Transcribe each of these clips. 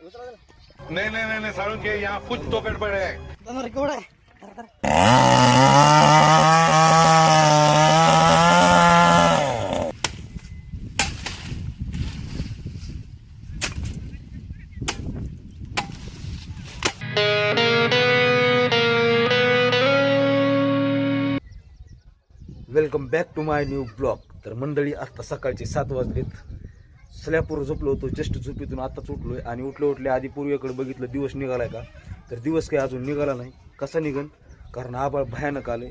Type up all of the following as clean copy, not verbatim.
नहीं नहीं नहीं नहीं सारुण के यहाँ कुछ तो गड़बड़ है। Welcome back to my new blog. तर मंडळी आत्ता सकाळचे 7 वाजलेत. स्लॅपवर झोपलो होतो, जस्ट झोपेतून आत्ताच उठलोय आणि उठले आधी पूर्वेकडे बघितलं दिवस निघालाय का, तर दिवस काही अजून निघाला नाही. कसा निघन, कारण आभाळ भयानक आले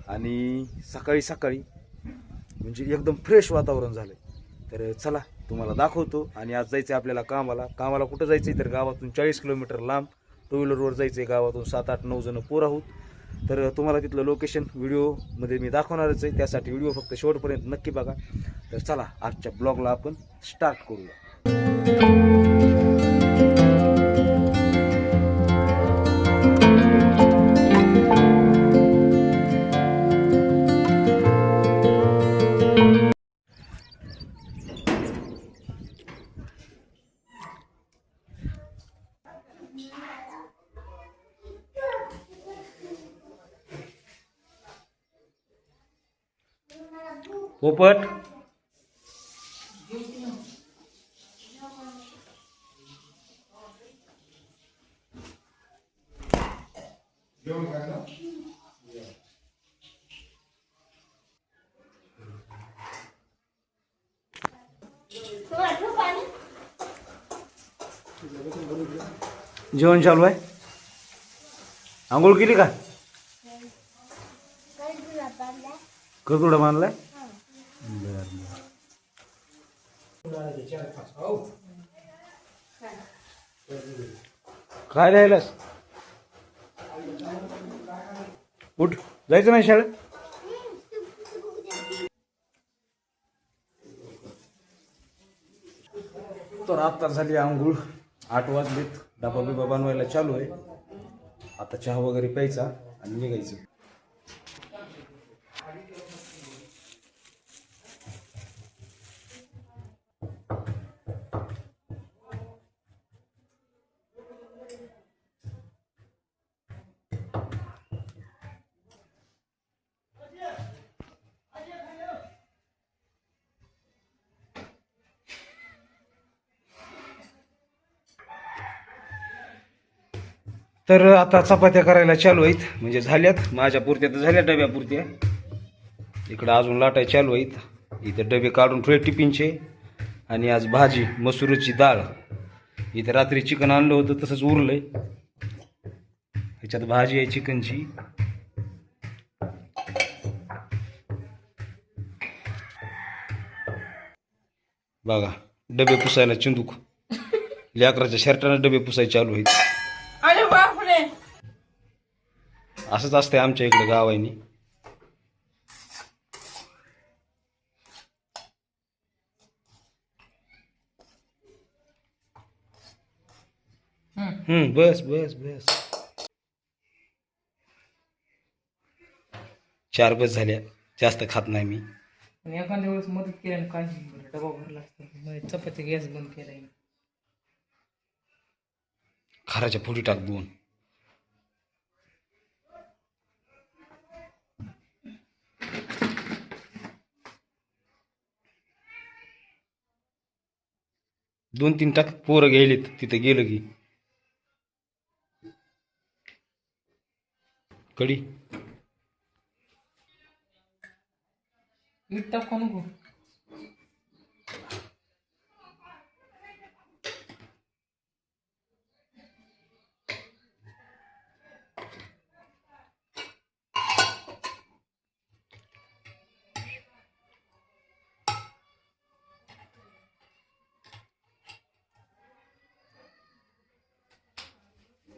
आणि सकाळी सकाळी म्हणजे एकदम फ्रेश वातावरण झालंय. तर चला तुम्हाला दाखवतो. आणि आज जायचं आपल्याला कामाला कुठं जायचं तर गावातून 40 किलोमीटर लांब टू व्हीलरवर जायचं आहे. गावातून 7, 8, 9 जण पोर आहोत. तर तुम्हाला तिथलं लोकेशन व्हिडिओमध्ये मी दाखवणारच आहे, त्यासाठी व्हिडिओ फक्त शेवटपर्यंत नक्की बघा. तर चला आजच्या ब्लॉगला आपण स्टार्ट करूया. पोपट जेवण चालू आहे. आंघोळ केली का? करतुडा बांधलाय. काय राहिलास? उठ, जायचं नाही शाळेत? तर आता झाली आंघोळ. 8 वाजलेत. डबा बिबा बनवायला चालू आहे. आता चहा वगैरे प्यायचा आणि निघायचं. तर आता चपात्या करायला चालू आहेत, म्हणजे झाल्यात. माझ्या पुरत्या तर झाल्या, डब्या पुरत्या. इकडं अजून लाटाय चालू आहेत. इथं डबे काढून ठेवले टिफिनचे. आणि आज भाजी मसूरची डाळ. इथं रात्री चिकन आणलं होतं, तसंच उरलंय. ह्याच्यात भाजी आहे चिकनची. बघा डबे पुसायला चिंदूक लेकराच्या शर्टाने डबे पुसायला चालू आहेत. असंच असतंय आमच्या इकडे गावानी. बस बस बस. 4 बस झाल्या, जास्त खात नाही मी. एखाद्या वेळेस मदत केल्याने काय डबा भरला असता. चपाती गॅस बंद केलाय. खाराच्या फुटी टाक 2. दोन 3 टाक. पोरं गेलीत तिथे गेलं की. कडी मीठ टाकू नको.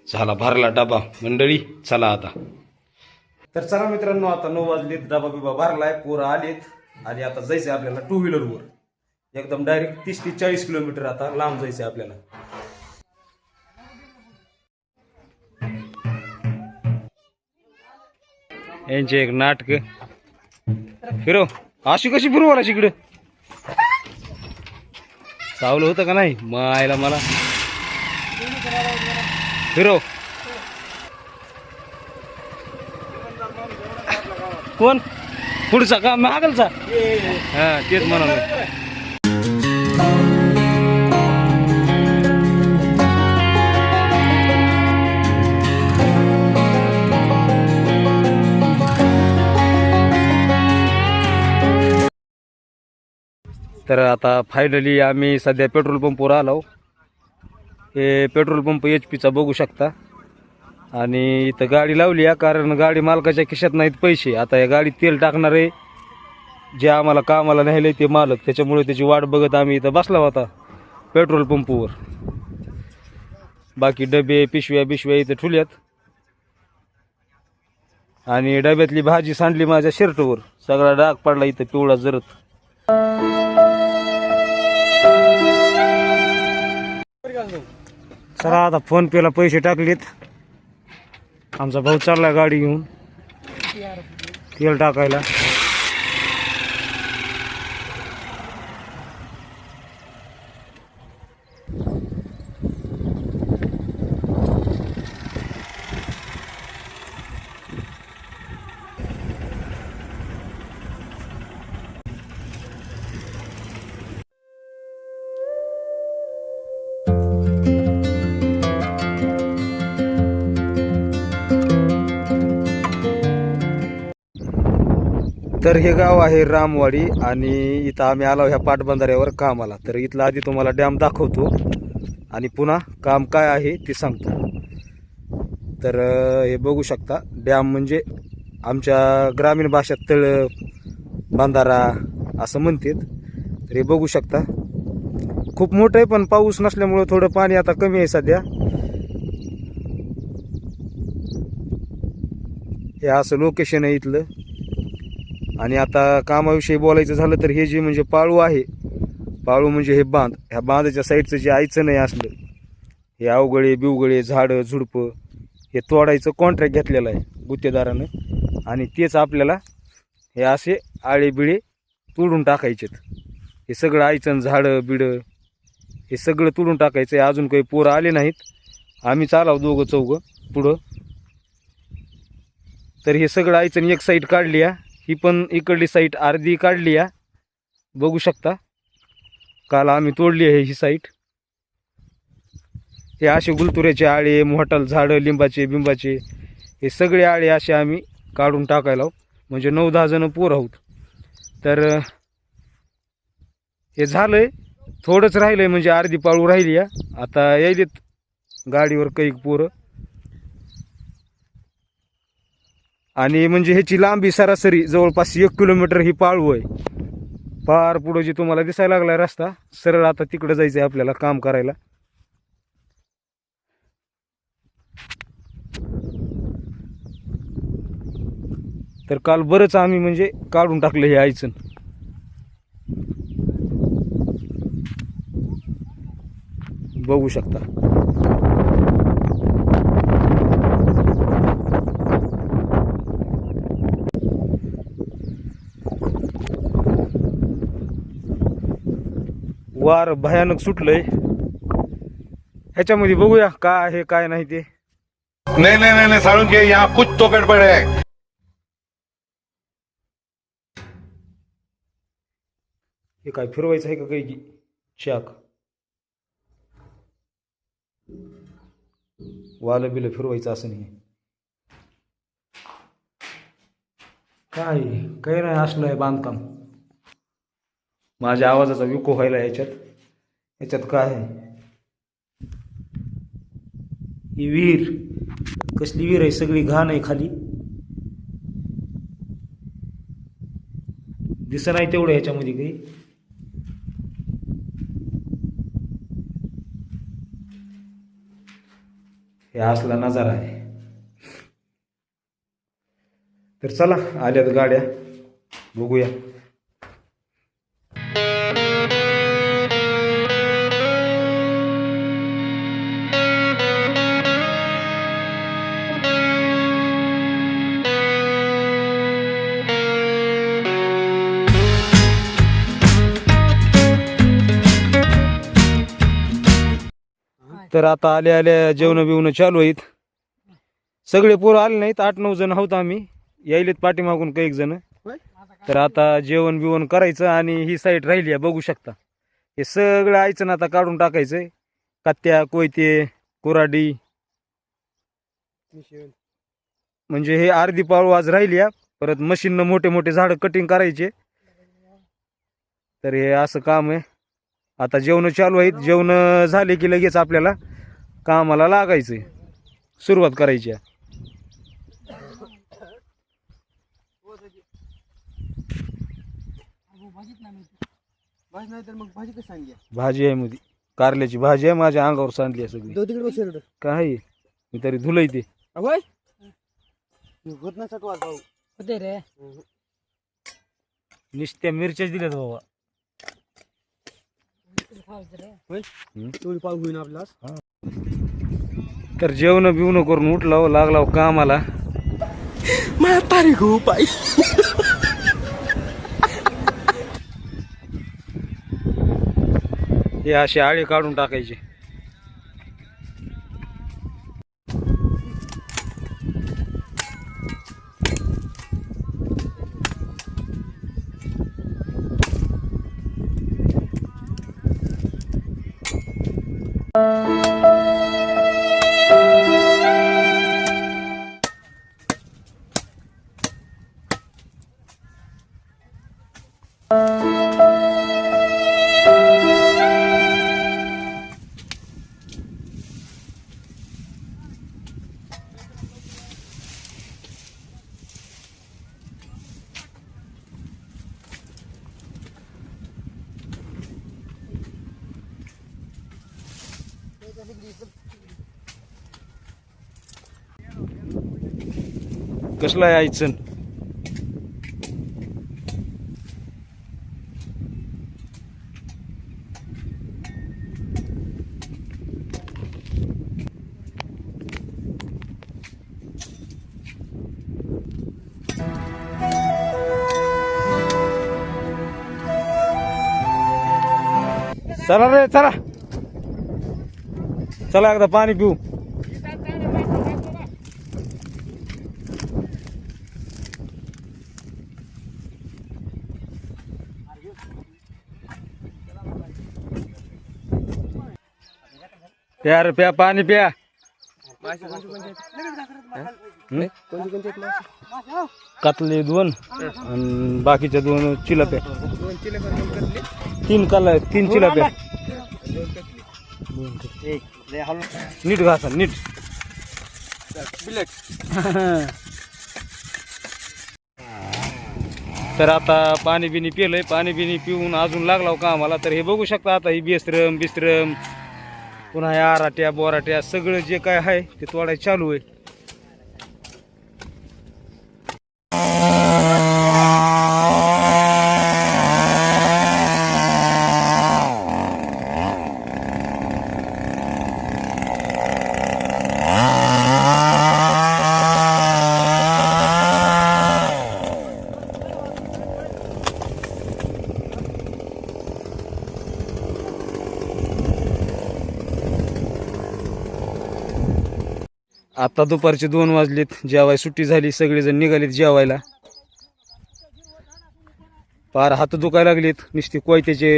झाला भरला डबा. मंडळी चला आता. तर चला मित्रांनो, आता 9 वाजलेत. डबा बिबा भरलाय, पोरं आलेत आणि आता जायचंय आपल्याला टू व्हीलरवर. एकदम डायरेक्ट 30 ते 40 किलोमीटर आता लांब जायचंय आपल्याला. यांचे एक नाटक फिरो. अशी कशी फिरवा इकडे? चावलं होतं का नाही मायला मला? फिरव. कोण पुढचा का मागलचा? हा तेच म्हणाल. तर आता फायनली आम्ही सध्या पेट्रोल पंपवर आलो. हे पेट्रोल पंप HP चा बघू शकता. आणि इथं गाडी लावली आहे कारण गाडी मालकाच्या खिशात नाहीत पैसे. आता या गाडीत तेल टाकणार आहे जे आम्हाला कामाला न्यायला ते मालक, त्याच्यामुळे त्याची वाट बघत आम्ही इथं बसला होता पेट्रोल पंपवर. बाकी डबे पिशव्या इथं ठुल्यात. आणि डब्यातली भाजी सांडली माझ्या शर्टवर, सगळा डाग पडला इथं पिवळा जरत. चला आता फोन पेला पैसे टाकलेत. आमचा भाऊ चालला गाडी घेऊन तेल टाकायला. तर हे गाव आहे रामवाडी आणि इथं आम्ही आलो ह्या पाटबंधाऱ्यावर कामाला. तर इथला आधी तुम्हाला डॅम दाखवतो आणि पुन्हा काम काय आहे ते सांगतो. तर हे बघू शकता, डॅम म्हणजे आमच्या ग्रामीण भाषेत तळ बंधारा असं म्हणतात. तर हे बघू शकता खूप मोठं आहे, पण पाऊस नसल्यामुळं थोडं पाणी आता कमी आहे सध्या. हे असं लोकेशन आहे इथलं. आणि आता कामाविषयी बोलायचं झालं तर हे जे म्हणजे पाळू आहे, पाळू म्हणजे हे बांध, ह्या बांधाच्या साईडचं जे आयचं नाही असलं, हे अवगळे बिवगळे झाडं झुडपं हे तोडायचं कॉन्ट्रॅक्ट घेतलेलं आहे गुत्तेदारानं. आणि तेच आपल्याला हे असे आळे बिळे तोडून टाकायचेत. हे सगळं आयचं झाडं बिडं हे सगळं तोडून टाकायचं आहे. अजून काही पोरं आले नाहीत, आम्ही चालाव दोघं चौघं पुढं. तर हे सगळं आयचं एक साईड काढली आहे, ही पण इकडली साईट अर्धी काढली आहे बघू शकता. काल आम्ही तोडली आहे ही साईट. हे असे गुलतुऱ्याचे आळे, मोठाल झाडं लिंबाचे बिंबाचे हे सगळे आळे असे आम्ही काढून टाकायला, म्हणजे 9-10 जण पोर आहोत. तर हे झालंय, थोडंच राहिलंय म्हणजे अर्धी पाळू राहिली आहे. आता यायलेत गाडीवर काही पोरं. आणि म्हणजे ह्याची लांबी सरासरी जवळपास 1 किलोमीटर ही पाळू आहे. पार पुढं जे तुम्हाला दिसायला लागलाय रस्ता सरळ, आता तिकडं जायचं आहे आपल्याला काम करायला. तर काल बरंच आम्ही म्हणजे काढून टाकलं हे आयचन. बघू शकता. वार भयानक सुटलंय. ह्याच्यामध्ये बघूया काय आहे काय नाही ते. नहीं साळुंखे, यहाँ कुछ तो गड़बड़ है. हे काय फिरवायचं आहे का काही की चाक वालं बिलं फिरवायचं असं नाही. काय काही नाही असलं आहे बांधकाम. माझ्या आवाजाचा विको व्हायला याच्यात काय आहे. ही विहीर कसली विहीर आहे, सगळी घाण आहे खाली. दिसत नाही तेवढं ह्याच्यामध्ये काही. हे असला नजारा आहे. तर चला आल्यात गाड्या, बघूया. तर आता आले आल्या जेवण बिवणं चालू आहेत. सगळे पोरं आले नाहीत, 8-9 जण आहोत आम्ही, यायलेत पाठीमागून काही जण. तर आता जेवण बिवण करायचं आणि ही साईड राहिली आहे बघू शकता. हे सगळं आयचं ना आता काढून टाकायचंय. कत्त्या, कोयते, कुराडी, म्हणजे हे अर्धी पाळू आज राहिली आहे. परत मशीननं मोठे मोठे झाडं कटिंग करायचे. तर हे असं काम आहे. आता जेवण चालू आहेत, जेवण झाले की लगेच आपल्याला कामाला लागायचंय, सुरुवात करायची आहे. भाजी आहे मध्ये, कारल्याची भाजी आहे, माझ्या अंगावर सांडली आहे सगळी. काय मी तरी धुलय ते नुसत्या मिरच्याच दिल्यात बाबा. तर जेवण बिवणं करून उठलाव, लागलाव कामाला. हे असे आळे काढून टाकायचे. कसला यायचं चला रे, चला चला एकदा पाणी पिऊ. प्या रे प्या, पाणी प्या. कातले 2 आणि बाकीच्या 2 चिलाप्या. 3 चिलाप्या. नीट घासा नीट. तर आता पाणी बिनी पिलंय, पाणी बिनी पिऊन अजून लागला का आम्हाला. तर हे बघू शकता आता ही बिस्त्रम पुन्हा या आराट्या बोराट्या सगळं जे काय आहे ते तोडायचं चालू आहे. आता दुपारचे 2 वाजलेत, जेवाय सुट्टी झाली, सगळेजण निघालेत जेवायला. पार हात दुखायला लागलेत नुसते कोयत्याचे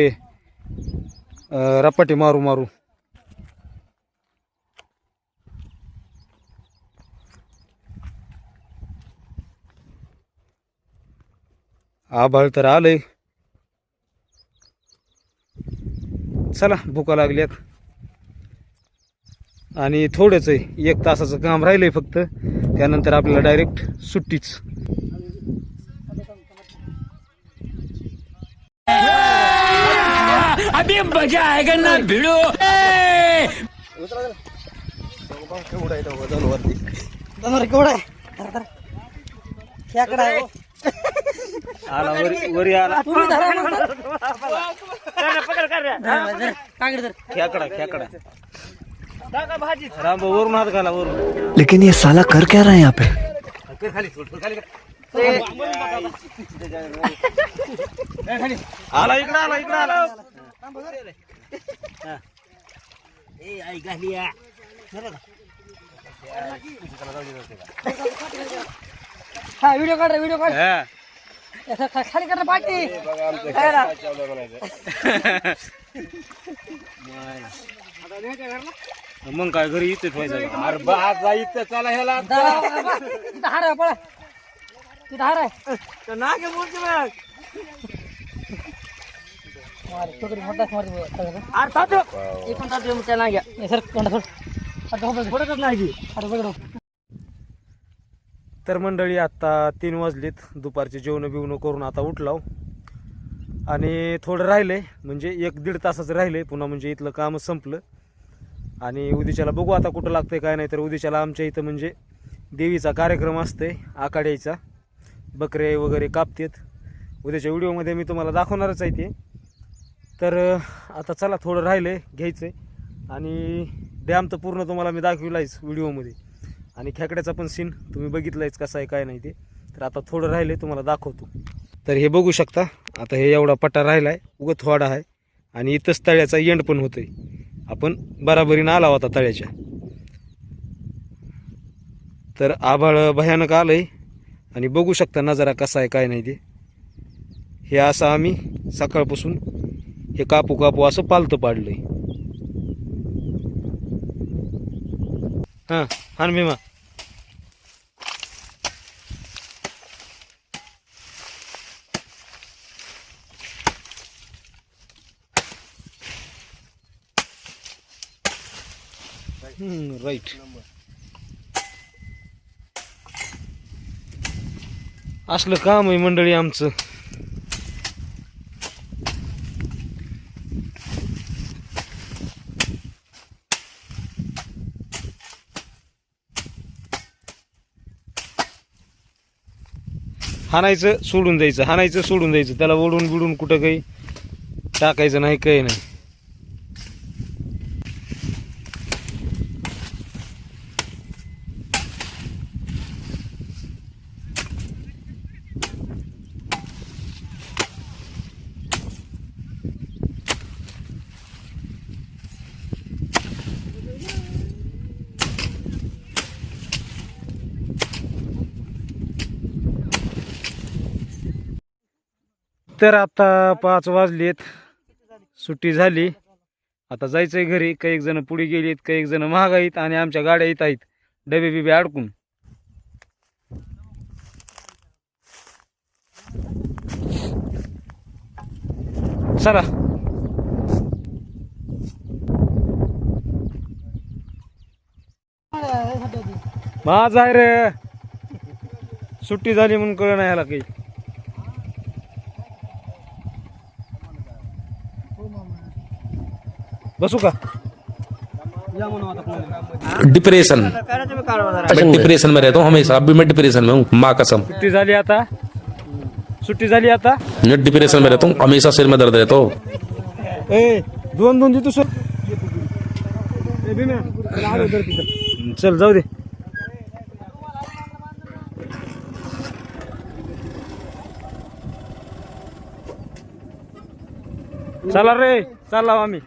रपाटे मारू मारू. आभाळ तर आलंय. चला भुका लागल्यात आणि थोडंच आहे, 1 तासाचं काम राहिलंय फक्त, त्यानंतर आपल्याला डायरेक्ट सुट्टीच. अभी मजा आएगा ना भिड़ो. आला वरी आला. खेकडा राम वरून हात घाला वरून. लेकिन ये साला कर क्या रहा है यहाँ पे. आला इकडं आला. हा व्हिडिओ काढ व्हिडिओ काढ खाली कर पाठी मग काय घरी इथेच व्हायचं तिथं हार आहे पळा तिथं हार आहे मोठा सर तर मंडळी आता 3 वाजलेत, दुपारचे जेवण बिवणं करून आता उठलाव आणि थोडं राहिलंय, म्हणजे 1-1.5 तासाचं राहिलंय पुन्हा, म्हणजे इथलं काम संपलं. आणि उद्याच्याला बघू आता कुठं लागतंय काय नाही. तर उद्याच्याला आमच्या इथं म्हणजे देवीचा कार्यक्रम असतोय आखाड्याचा, बकरे वगैरे कापतेत. उद्याच्या व्हिडिओमध्ये मी तुम्हाला दाखवणारच आहे ते. तर आता चला थोडं राहिलंय घ्यायचंय, आणि डॅम तर पूर्ण तुम्हाला मी दाखविलायच व्हिडिओमध्ये, आणि खेकड्याचा पण सीन तुम्ही बघितलायच कसा आहे काय नाही ते. तर आता थोडं राहिलंय तुम्हाला दाखवतो. तर हे बघू शकता, आता हे एवढा पट्टा राहिलाय, उगं थोडा आहे, आणि इथंच तळ्याचा एंड पण होतोय. आपण बराबरीनं आला होता तळ्याच्या. तर आभाळ भयानक आलंय, आणि बघू शकता नजारा कसा आहे काय नाही ते. हे असं आम्ही सकाळपासून हे कापू कापू असं पालतं पाडलंय. हां हान भीमा, राईट. असलं काम आहे मंडळी आमचं. हाणायचं सोडून द्यायचं, हाणायचं सोडून द्यायचं, त्याला ओढून बिडून कुठं काही टाकायचं नाही, काही नाही. तर आता 5 वाजलेत, सुट्टी झाली, आता जायचंय घरी. काही जण पुढे गेलीत, काही जण महाग आहेत, आणि आमच्या गाड्या येत आहेत डबे बिबे अडकून. चला माझ आहे रे, सुट्टी झाली म्हणून कळ नाही ह्याला काही. बसू का? डिप्रेशन, मैं डिप्रेशन में रहता हूँ हमेशा, अभी मैं डिप्रेशन में हूँ, माँ कसम. सुट्टी झाली आता, सुट्टी झाली आता. मैं डिप्रेशन में रहता हूँ हमेशा, सिर में दर्द रहता हूँ. दोन देतो सर. चल जाऊ दे. चला रे, चालला आम्ही.